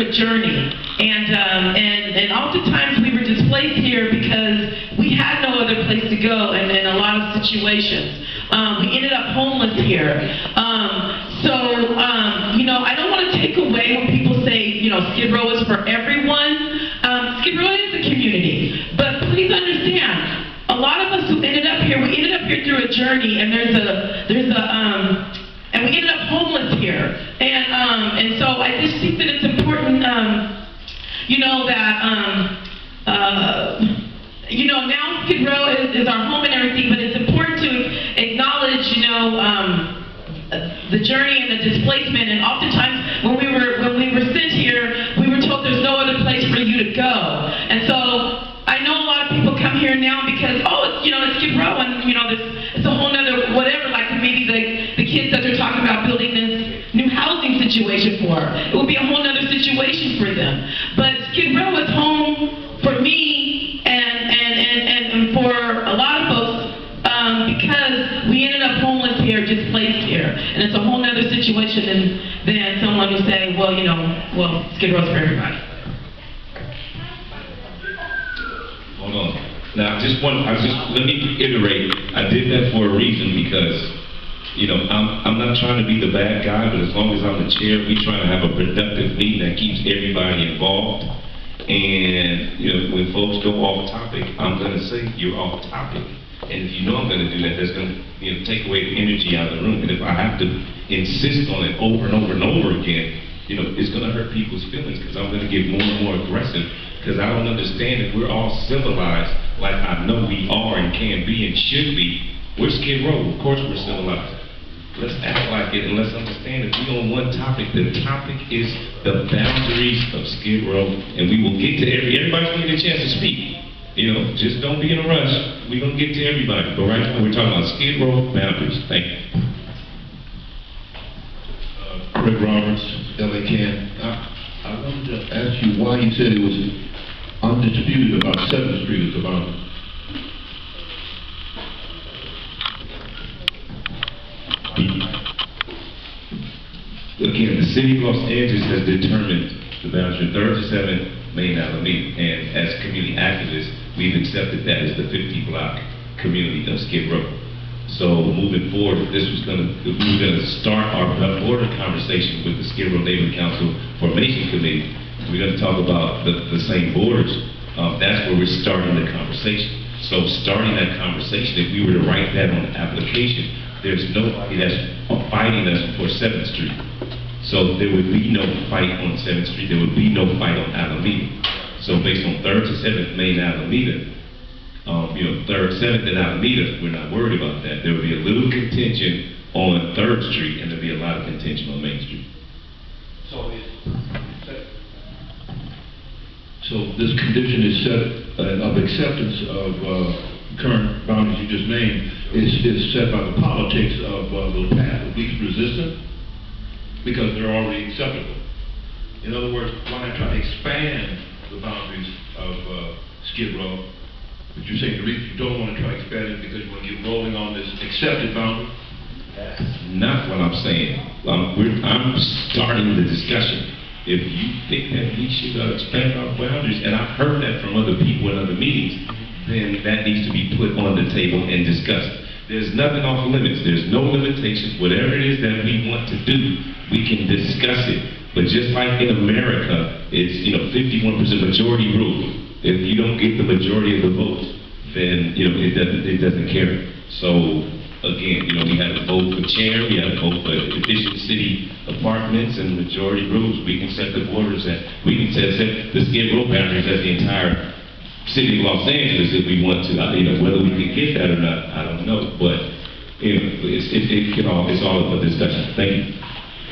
a journey, and oftentimes we were displaced here because we had no other place to go, and in a lot of situations, we ended up homeless here. I don't want to take away when people say, Skid Row is for everyone. Skid Row is a community, but please understand, a lot of us who ended up here, we ended up here through a journey, and and we ended up homeless here, and so I just think that it's important, now Skid Row is our home and everything, but it's important to acknowledge, the journey and the displacement. And oftentimes, when we were sent here, we were told there's no other place for you to go. And so I know a lot of people come here now because it's Skid Row, and it's a whole nother whatever. Like maybe the kids that they're talking about building this new housing situation for, it will be a whole nother situation for them. But Skid Row is home for me and for a lot of folks. Because we ended up homeless here, displaced here, and it's a whole other situation than someone who say, Skid Row's for everybody. Hold on. Now, let me reiterate, I did that for a reason because, I'm not trying to be the bad guy, but as long as I'm the chair, we trying to have a productive meeting that keeps everybody involved. And, when folks go off topic, I'm going to say you're off topic. And if you know I'm going to do that, that's going to take away the energy out of the room. And if I have to insist on it over and over and over again, it's going to hurt people's feelings because I'm going to get more and more aggressive because I don't understand that we're all civilized like I know we are and can be and should be. We're Skid Row. Of course we're civilized. Let's act like it and let's understand if we're on one topic, the topic is the boundaries of Skid Row. And we will get to everybody's going to get a chance to speak. Just don't be in a rush. We're going to get to everybody. But right now we're talking about Skid Row boundaries. Thank you. Rick Roberts, LA Can. I wanted to ask you why you said it was undisputed about 7th Street as a boundary. Again, the city of Los Angeles has determined the boundary 3rd to 7th Main Alameda, and as community activists, we've accepted that as the 50-block community of Skid Row. So moving forward, we were going to start our border conversation with the Skid Row Neighborhood Council Formation Committee. We're going to talk about the same borders. That's where we're starting the conversation. So starting that conversation, if we were to write that on the application, there's nobody that's fighting us for 7th Street. So there would be no fight on 7th Street, there would be no fight on Alameda. So based on 3rd to 7th Main Alameda, 3rd, 7th and Alameda, we're not worried about that. There would be a little contention on 3rd Street and there'd be a lot of contention on Main Street. So this condition is set of acceptance of current boundaries you just named is set by the politics of the path of least resistance because they're already acceptable. In other words, why not try to expand the boundaries of Skid Row? But you're saying the reason you don't want to try to expand it because you want to get rolling on this accepted boundary? That's not what I'm saying. I'm starting the discussion. If you think that we should expand our boundaries, and I've heard that from other people in other meetings, then that needs to be put on the table and discussed. There's nothing off limits. There's no limitations. Whatever it is that we want to do, we can discuss it. But just like in America, it's 51% majority rule. If you don't get the majority of the votes, then it doesn't carry. So again, we had a vote for chair, we had a vote for efficient city apartments and majority rules. We can set the borders we can set the Skid Row boundaries as the entire city of Los Angeles if we want to. Whether we can get that or not, I don't know. But it's all up for discussion. Thank you.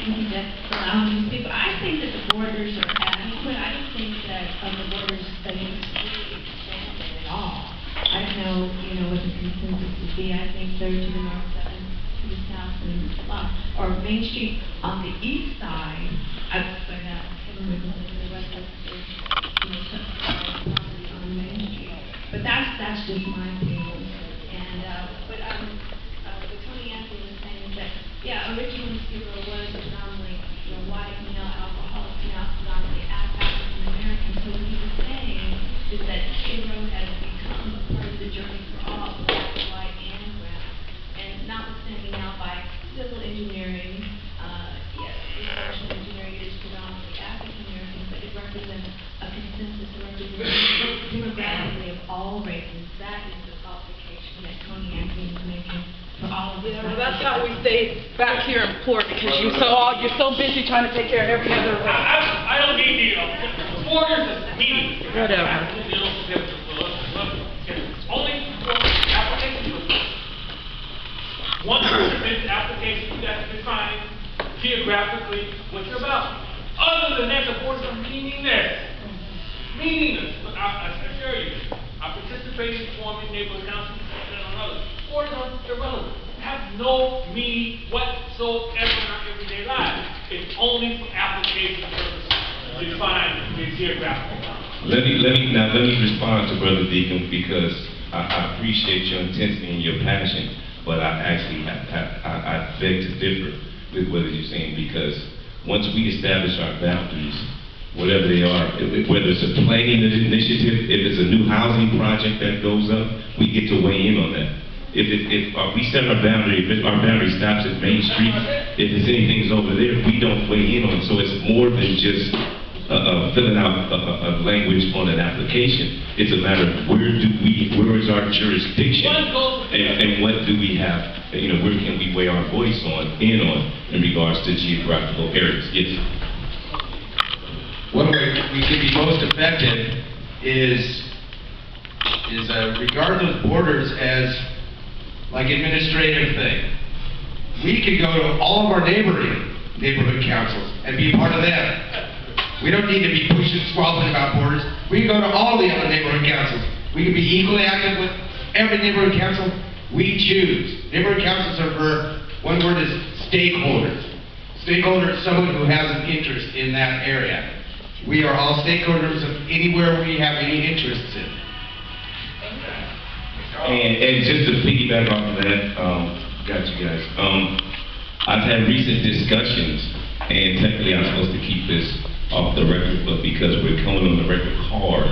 Thank you, Jeff, for allowing me to speak. But I think that the borders are adequate. I don't think that the borders study is really expanded at all. I don't know, what the consensus would be. I think 3rd to the north, 7th to the south, and or Main Street on the east side. I would say that Kevin would look to the west side, property on Main Street. But that's just my opinion. And but Tony Anthony was saying that originally Skid Row was predominantly white, alcoholic, predominantly journey for all, black, white, and brown. And notwithstanding now by civil engineering, yes, social engineering is predominantly African American, but it represents a consensus, a representation demographically of all races. That is the qualification that Tony Anthony is making for all of us. Yeah, well, that's how we stay back here in court, because you're so busy trying to take care of every other way. I don't need the borders is me. Whatever. Only for application. One submitted application, you have to define geographically what you're about. Other than that, the borders are meaningless. Meaningless. But I assure you, I participated in forming neighborhood councils and on others. Borders are irrelevant. Have no meaning whatsoever in our everyday lives. It's only for application purposes to define the geographical boundaries. Let me respond to Brother Deacon, because I appreciate your intensity and your passion, but I actually I beg to differ with what you're saying, because once we establish our boundaries, whatever they are, whether it's a planning initiative, if it's a new housing project that goes up, we get to weigh in on that. If we set our boundary, if our boundary stops at Main Street, if there's anything over there, we don't weigh in on it. So it's more than just filling out a language on an application. It's a matter of where is our jurisdiction, and what do we have, where can we weigh our voice in regards to geographical areas. Yes. One way we can be most effective is regard those borders as like administrative thing. We can go to all of our neighborhood councils and be a part of them. We don't need to be pushing squabbling about borders. We can go to all the other neighborhood councils. We can be equally active with every neighborhood council we choose. Neighborhood councils are for, one word is stakeholders. Stakeholder is someone who has an interest in that area. We are all stakeholders of anywhere we have any interests in. And just to piggyback off of that, got you guys. I've had recent discussions, and technically I'm supposed to keep this off the record, but because we're coming on the record hard,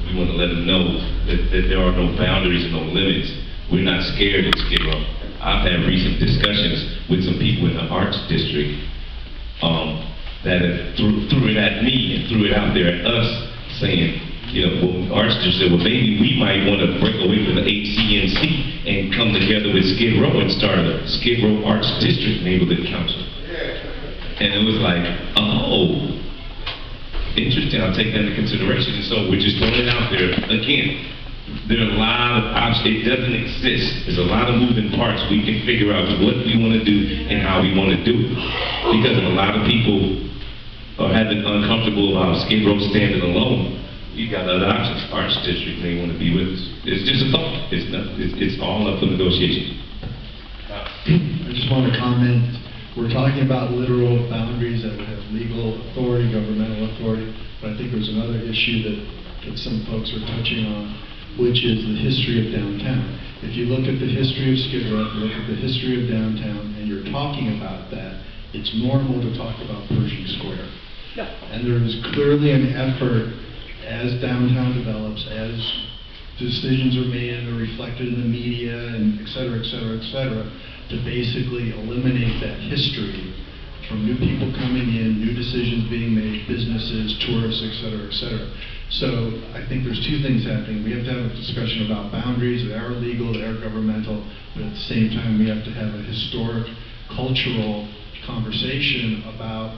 we want to let them know that there are no boundaries and no limits. We're not scared at Skid Row. I've had recent discussions with some people in the Arts District that have threw it at me and threw it out there at us, saying, Arts District said, well, maybe we might want to break away from the HCNC and come together with Skid Row and start a Skid Row Arts District Neighborhood Council. And it was like, oh, interesting, I'll take that into consideration. And so we're just throwing it out there. Again, there are a lot of options. It doesn't exist. There's a lot of moving parts. We can figure out what we want to do and how we want to do it. Because a lot of people have been uncomfortable about Skid Row standing alone. You've got other options. Arts District may want to be with us. It's just a thought. It's all up for negotiation. I just want to comment. We're talking about literal boundaries that have legal authority, governmental authority, but I think there's another issue that some folks are touching on, which is the history of downtown. If you look at the history of Skid Row, look at the history of downtown, and you're talking about that, it's normal to talk about Pershing Square. Yeah. And there is clearly an effort as downtown develops, as decisions are made and are reflected in the media, and et cetera, et cetera, et cetera, to basically eliminate that history from new people coming in, new decisions being made, businesses, tourists, et cetera, et cetera. So I think there's two things happening. We have to have a discussion about boundaries that are legal, that are governmental, but at the same time we have to have a historic, cultural conversation about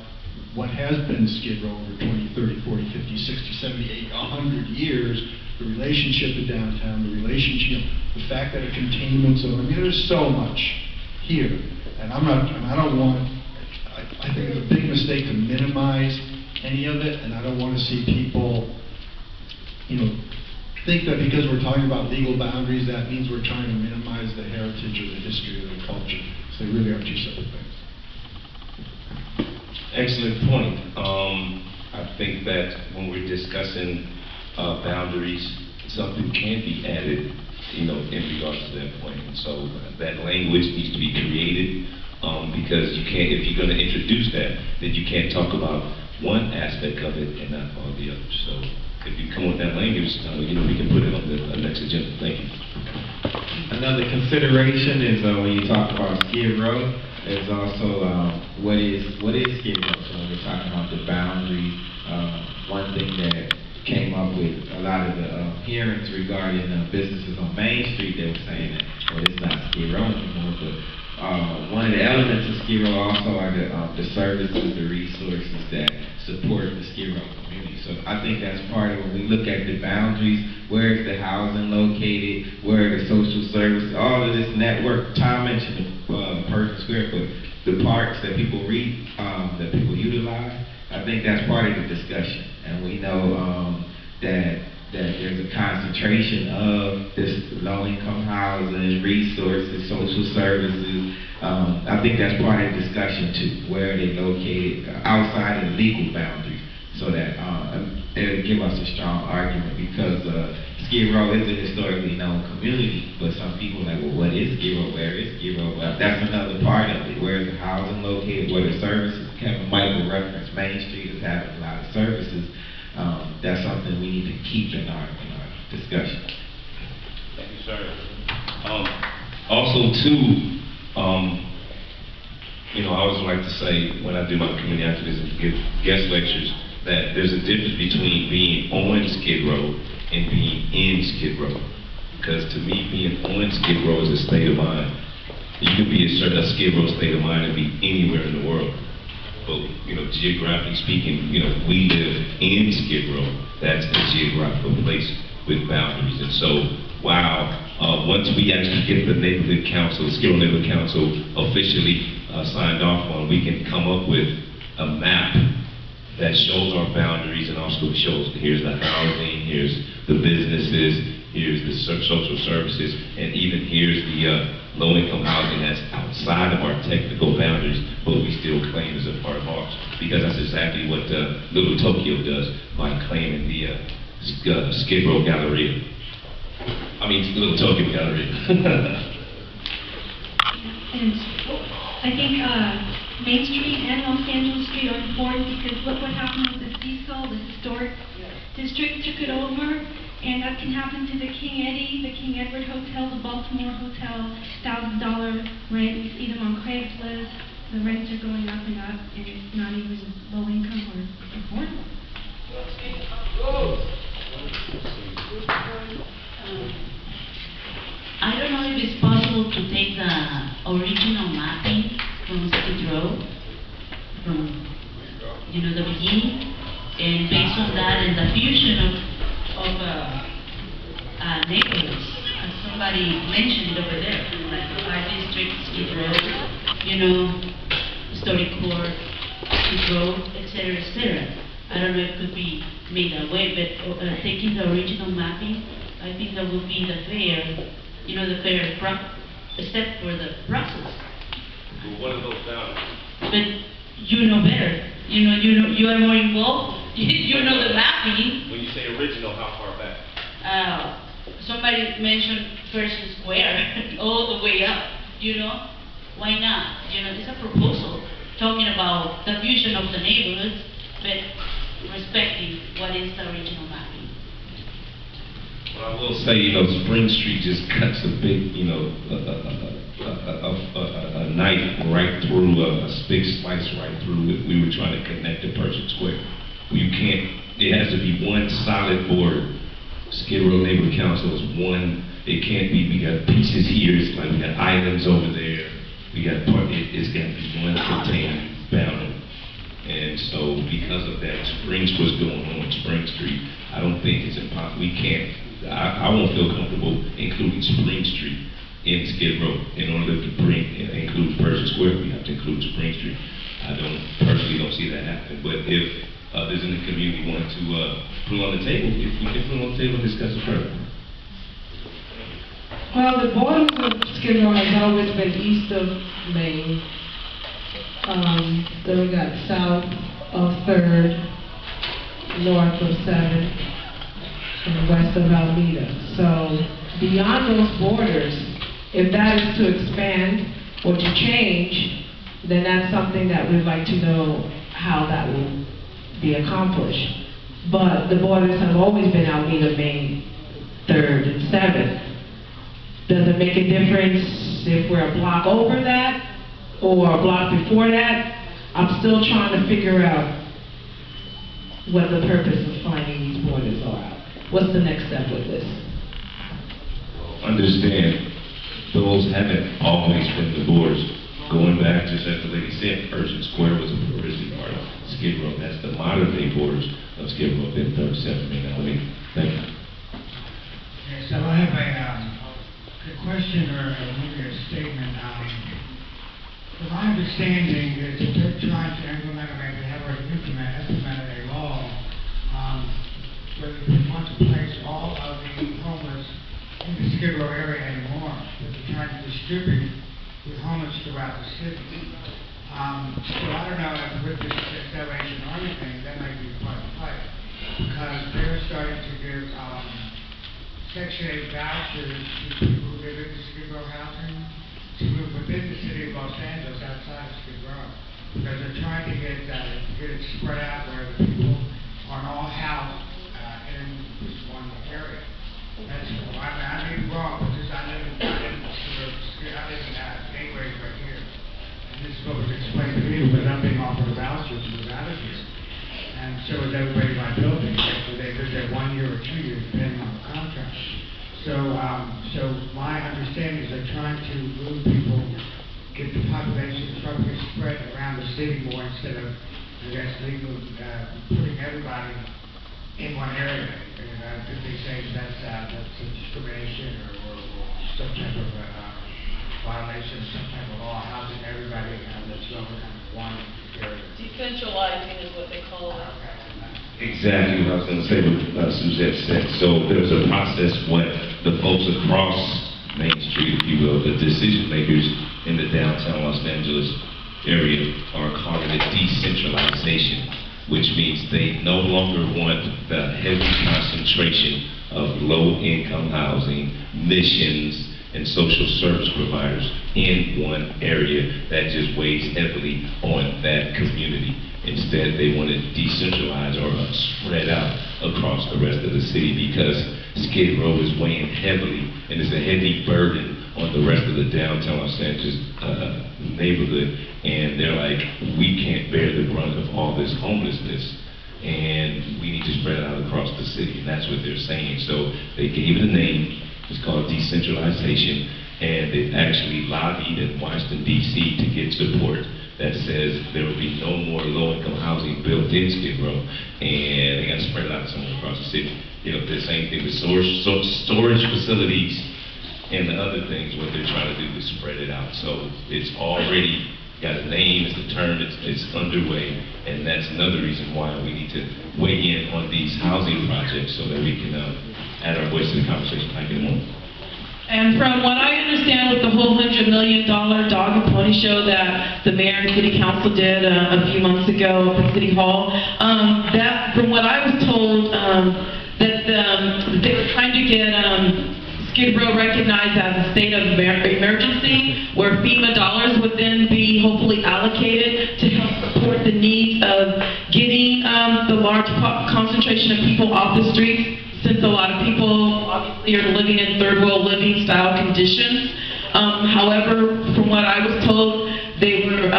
what has been Skid Row over 20, 30, 40, 50, 60, 70, 80, 100 years, the relationship to downtown, the relationship, the fact that a containment zone, I mean, there's so much here, and I don't want, I think it's a big mistake to minimize any of it, and I don't want to see people, think that because we're talking about legal boundaries, that means we're trying to minimize the heritage or the history or the culture. So they really are two separate things. Excellent point. I think that when we're discussing boundaries, something can be added, in regards to that point. And so that language needs to be created, because you can't, if you're going to introduce that, then you can't talk about one aspect of it and not all the others. So if you come with that language, you know, we can put it on the next agenda. Thank you. Another consideration is when you talk about Skid Row, there's also what is Skid Row? So when we're talking about the boundary, one thing that came up with a lot of the hearings regarding businesses on Main Street, they were saying that, well, it's not Skid Row anymore, but one of the elements of Skid Row also are the services, the resources that support the Skid Row community. So I think that's part of when we look at the boundaries, where is the housing located, where are the social services, all of this network. Tom mentioned the Perkins Square, but the parks that people read, that people utilize, I think that's part of the discussion. And we know that there's a concentration of this low-income housing, resources, social services. I think that's part of the discussion too. Where are they located outside of the legal boundaries? So that it'll give us a strong argument, because Skid Row is a historically known community, but some people are like, well, what is Skid Row? Where is Skid Row? Well, that's another part of it. Where is the housing located? Where are the services? Kevin Michael referenced Main Street as having a lot of services. That's something we need to keep in our discussion. Thank you, sir. Also, too, you know, I always like to say when I do my community activism, give guest lectures, that there's a difference between being on Skid Row and being in Skid Row. Because to me, being on Skid Row is a state of mind. You can be a Skid Row state of mind and be anywhere in the world. But, you know, geographically speaking, you know, we live in Skid Row. That's the geographical place with boundaries. And so, once we actually get the neighborhood council, Skid Row Neighborhood Council officially signed off on, we can come up with a map that shows our boundaries and also shows here's the housing, here's the businesses, here's the social services, and even here's the low-income housing that's outside of our technical boundaries, but we still claim as a part of ours. Because that's exactly what Little Tokyo does by claiming the Skid Row Galleria. I mean, Little Tokyo Galleria. And I think Main Street and Los Angeles Street are important, because look what happened with the CISO, the historic district took it over, and that can happen to the King Eddie, the King Edward Hotel, the Baltimore Hotel, $1,000 rent. You see them on Craigslist. The rents are going up and up, and it's not even low income or affordable. I don't know if it's possible to take the original mapping from Skid Row, from, you know, the beginning, and based on that and the fusion of neighborhoods, as somebody mentioned over there, like the 5 districts, Skid Row, you know, Historic Court, Skid Row, etc., etc. I don't know if it could be made that way, but taking the original mapping, I think that would be the fair, you know, the fair step for the process. Well, what are those boundaries? But you know better. You know, you are more involved. You know the mapping. When you say original, how far back? Somebody mentioned Person Square, all the way up. You know, why not? You know, it's a proposal talking about the fusion of the neighborhoods, but respecting what is the original mapping. Well, I will say, you know, Spring Street just cuts a big, you know, a knife right through, a big slice right through it. We were trying to connect to Person Square. You can't, it has to be one solid board. Skid Row Neighborhood Council is one, it can't be, we got pieces here, it's like we got islands over there, we got part, it's got to be one contained boundary. And so because of that, what's going on Spring Street, I don't think it's impossible, we can't, I won't feel comfortable including Spring Street in Skid Row. In order to include Person Square, we have to include Spring Street. I personally don't see that happening, but if others in the community want to put it on the table, if we can put it on the table and discuss it further. Well, the borders of Skid Row has always been east of Main. Then we got south of 3rd, north of 7th, and west of Alameda. So beyond those borders, if that is to expand or to change, then that's something that we'd like to know how that will be accomplished. but the borders have always been Alameda, Main, 3rd, and 7th. Does it make a difference if we're a block over that or a block before that? I'm still trying to figure out what the purpose of finding these borders are. What's the next step with this? Understand, those haven't always been the borders. Going back, just as the lady said, Pershing Square was a touristic part of Skid Row. That's the modern day borders of Skid Row, been 37 Main Avenue. Thank you. Okay, so I have a question or maybe a statement. From my understanding is that they're trying to implement, or maybe have already implemented a law where they want to place all of the homeless in the Skid Row area anymore. But they're trying to distribute the homeless throughout the city. So I don't know if with this declaration or anything, that might be part of the fight. Because they're starting to give Section 8 vouchers to people who live in the Skid Row housing to move within the city of Los Angeles outside of Skid Row. Because they're trying to get it spread out where the people are all housed in this one area. That's, I may be wrong, because I live in Gateway right here. And this is what was explained to me, but I'm being offered a voucher to move out of here. And so is everybody in my building. So they live there 1 year or 2 years, depending on the contract. So my understanding is they're trying to move people, get the population structure spread around the city more instead of, I guess, putting everybody in one area. And if they say that's discrimination or some type of violation, some type of law, housing everybody that's going in one area. Decentralizing is what they call it. Exactly what I was going to say, what Suzette said. So there's a process when the folks across Main Street, if you will, the decision makers in the downtown Los Angeles area are calling it decentralization, which means they no longer want the heavy concentration of low-income housing, missions, and social service providers in one area that just weighs heavily on that community. Instead, they want it decentralized or spread out across the rest of the city because Skid Row is weighing heavily and is a heavy burden on the rest of the downtown Los Angeles neighborhood. And they're like, we can't bear the brunt of all this homelessness, and we need to spread it out across the city. And that's what they're saying. So they gave it a name. It's called decentralization, and they've actually lobbied in Washington, D.C. to get support that says there will be no more low-income housing built in Skid Row, and they got to spread it out somewhere across the city. You know, the same thing with storage facilities and the other things. What they're trying to do is spread it out. So it's already got a name, it's a term, it's underway, and that's another reason why we need to weigh in on these housing projects so that we can add our voice to the conversation. I get more. And from what I understand with the whole $100 million dog and pony show that the mayor and city council did a few months ago at City Hall, that from what I was told, that they were trying to get Skid Row recognized as a state of emergency, where FEMA dollars would then be hopefully allocated to help support the needs of getting the large concentration of people off the streets, since a lot of people obviously are living in third world living style conditions. However, from what I was told, they were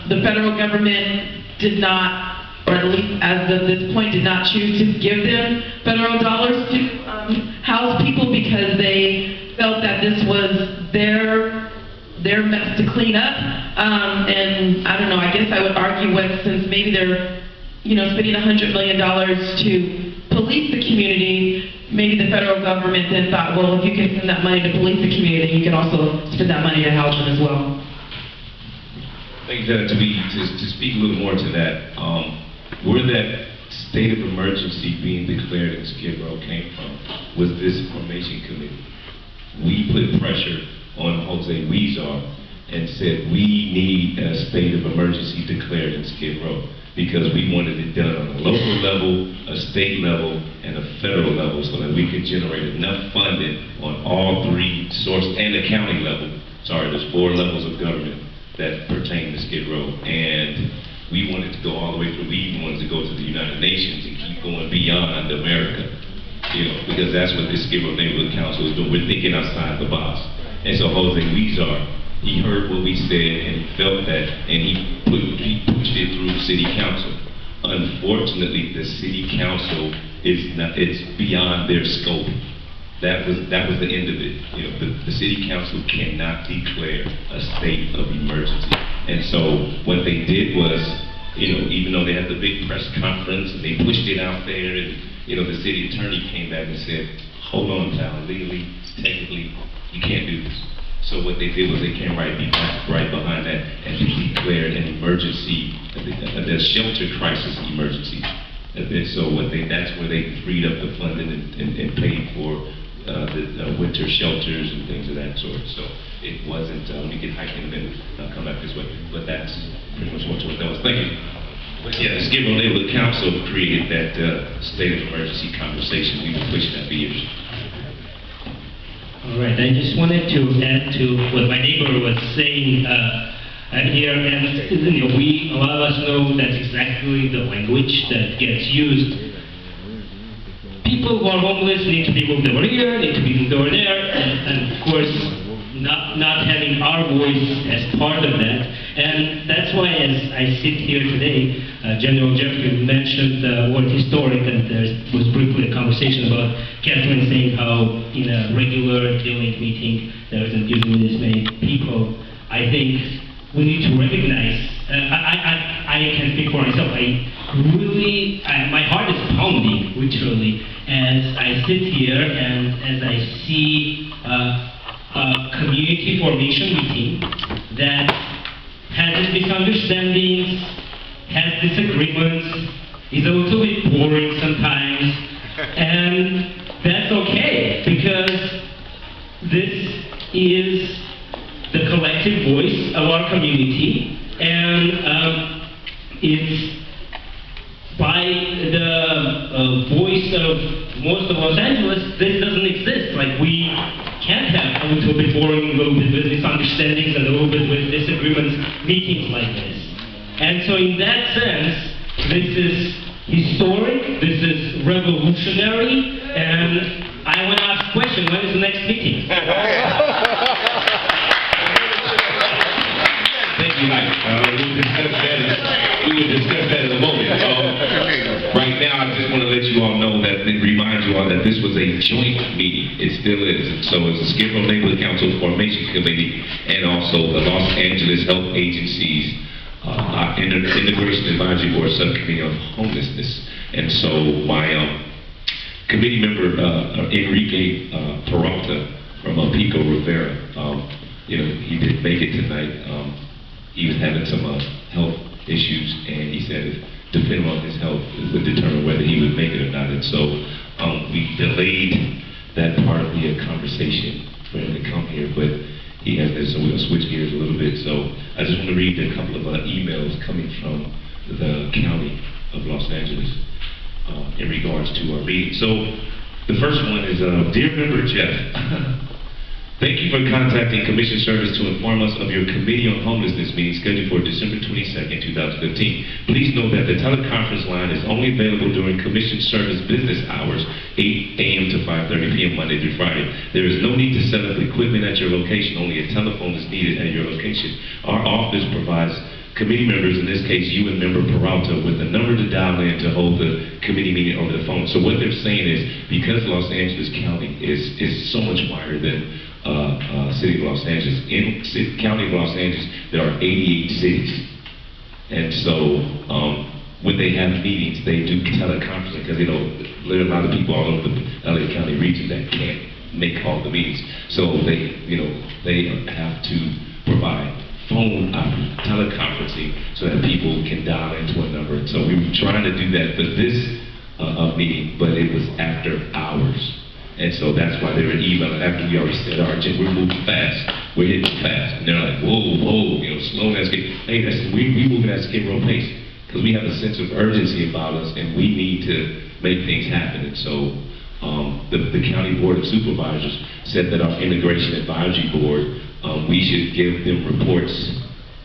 the federal government did not, or at least as of this point, did not choose to give them federal dollars to house people because they felt that this was their mess to clean up. And I don't know, I guess I would argue with, since maybe they're, spending $100 million to police the community, maybe the federal government then thought, well, if you can send that money to police the community, then you can also spend that money to house them as well. I think that to speak a little more to that, where that state of emergency being declared in Skid Row came from was this formation committee. We put pressure on Jose Huizar and said we need a state of emergency declared in Skid Row because we wanted it done on a local level, a state level, and a federal level so that we could generate enough funding on all three source and the county level. Sorry, there's 4 levels of government that pertain to Skid Row. And We wanted to go all the way through. We even wanted to go to the United Nations and keep going beyond America, because that's what this Skid Row Neighborhood Council is doing. We're thinking outside the box. And so Jose Huizar, he heard what we said and he felt that, and he pushed it through City Council. Unfortunately, the City Council it's beyond their scope. That was the end of it. The City Council cannot declare a state of emergency. And so what they did was, even though they had the big press conference and they pushed it out there, and the city attorney came back and said, hold on, pal, legally, technically, you can't do this. So what they did was they came right behind that and declared an emergency, the shelter crisis emergency. And then that's where they freed up the funding and paid for the winter shelters and things of that sort. So it wasn't, we can hike and then come back this way. But that's pretty much what that was. Thank you. But yeah, the Skid Row Neighborhood Council created that state of emergency conversation. We've been pushing that for years. All right, I just wanted to add to what my neighbor was saying here, and a lot of us know that's exactly the language that gets used. People who are homeless need to be moved over here, need to be moved over there, and of course, not having our voice as part of that. And that's why, as I sit here today, General Jeffrey mentioned the word historic, and there was briefly a conversation about Catherine saying how in a regular dealing meeting there isn't usually this many people. I think we need to recognize, I can speak for myself, my heart is pounding, literally, as I sit here and as I see a community formation meeting that has misunderstandings, has disagreements, is a little bit boring sometimes, and that's okay, because this is the collective voice of our community, and it's by the voice of most of Los Angeles, this doesn't exist. Like, we can't have a little bit boring, a little bit with misunderstandings, and a little bit with disagreements, meetings like this. And so in that sense, this is historic, this is revolutionary, and I want to ask a question, when is the next meeting? Thank you, Mike. We will discuss that in a moment. Right now, I just want to let you all know that, and remind you all that this was a joint meeting. It still is. So it's the Skid Row Neighborhood Council Formation Committee and also the Los Angeles Health Agency's Integration Advisory Board Subcommittee on Homelessness. And so my committee member, Enrique Peralta from Pico Rivera, he didn't make it tonight. He was having some health issues, and he said, depending on his health, it would determine whether he would make it or not. And so we delayed that part of the conversation for him to come here, but he has this, so we're going to switch gears a little bit. So I just want to read a couple of emails coming from the county of Los Angeles in regards to our meeting. So the first one is, Dear Member Jeff, thank you for contacting Commission Service to inform us of your Committee on Homelessness meeting scheduled for December 22nd, 2015. Please note that the teleconference line is only available during Commission Service business hours, 8 a.m. to 5:30 p.m. Monday through Friday. There is no need to set up equipment at your location, only a telephone is needed at your location. Our office provides committee members, in this case you and Member Peralta, with a number to dial in to hold the committee meeting over the phone. So what they're saying is, because Los Angeles County is so much wider than City of Los Angeles. In County of Los Angeles, there are 88 cities. And so when they have meetings, they do teleconferencing, because there are a lot of people all over the LA County region that can't make all the meetings. So they have to provide phone teleconferencing so that people can dial into a number. And so we were trying to do that for this meeting, but it was after hours. And so that's why they were emailing after we already said, all right, Jim, we're moving fast. We're hitting fast. And they're like, whoa, slow down. Hey, we moving at Skid Row pace, because we have a sense of urgency about us, and we need to make things happen. And so the County Board of Supervisors said that our Integration Advisory Board, we should give them reports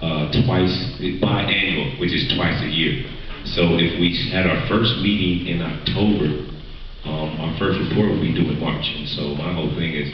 biannual, which is twice a year. So if we had our first meeting in October, our first report will be due in March. And so my whole thing is,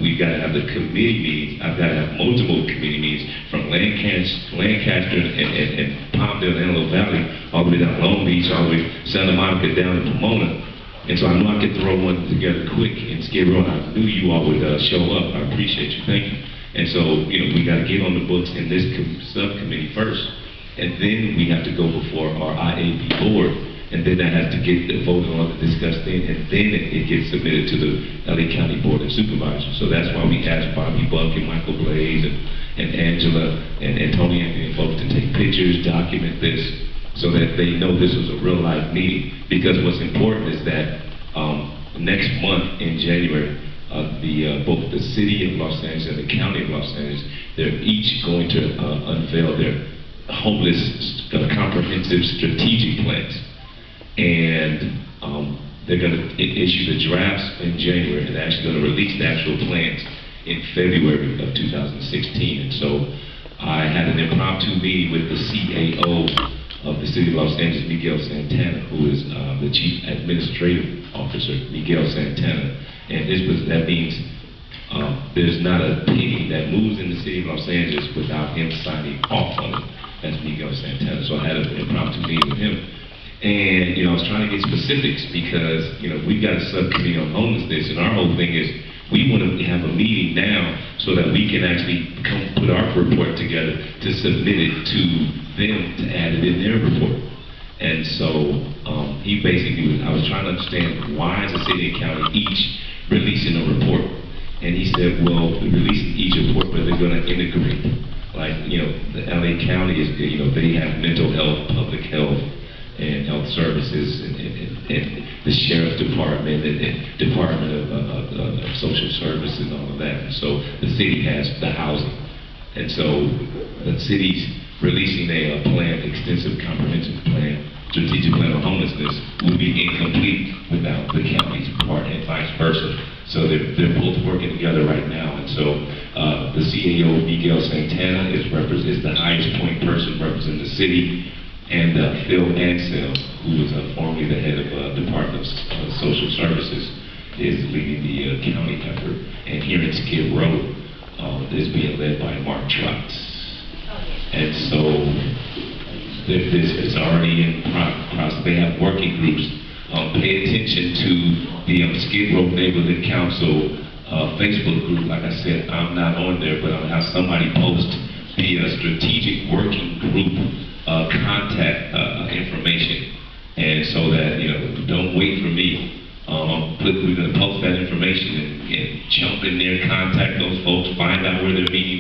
we've got to have the committee meetings. I've got to have multiple committee meetings from Lancaster and Palmdale and Antelope Valley, all the way down Long Beach, all the way Santa Monica down to Pomona. And so I know I could throw one together quick in Skid Row. I knew you all would show up. I appreciate you. Thank you. And so, we got to get on the books in this subcommittee first. And then we have to go before our IAB board. And then that has to get voted on and discussed in. And then it gets submitted to the LA County Board of Supervisors. So that's why we asked Bobby Buck and Michael Blaze and Angela and Tony Anthony and folks to take pictures, document this, so that they know this was a real life meeting. Because what's important is that next month in January, both the city of Los Angeles and the county of Los Angeles, they're each going to unveil their homeless comprehensive strategic plans. And they're going to issue the drafts in January, and they're actually going to release the actual plans in February of 2016. And so I had an impromptu meeting with the CAO of the city of Los Angeles, Miguel Santana, who is the chief administrative officer, Miguel Santana. And that means there's not a penny that moves in the city of Los Angeles without him signing off on it. That's Miguel Santana. So I had an impromptu meeting with him. And, I was trying to get specifics because, we've got a subcommittee on homelessness, and our whole thing is we want to have a meeting now so that we can actually put our report together to submit it to them to add it in their report. And so I was trying to understand why is the city and county each releasing a report? And he said, well, they're releasing each report, but they're going to integrate. Like, the LA County is, they have mental health, public health, and health services, and the sheriff's department, and Department of Social Services, and all of that. And so the city has the housing. And so the city's releasing a plan, extensive comprehensive plan, strategic plan on homelessness, will be incomplete without the county's part and vice versa. So they're both working together right now. And so the CAO, Miguel Santana, is the highest point person representing the city. And Phil Ansell, who was formerly the head of Department of Social Services, is leading the county effort. And here in Skid Row, is being led by Mark Trotz. And so this is already in process. They have working groups. Pay attention to the Skid Row Neighborhood Council Facebook group. Like I said, I'm not on there, but I'll have somebody post the strategic working group contact information, and so that don't wait for me. We're going to post that information and jump in there, contact those folks, find out where they're meeting.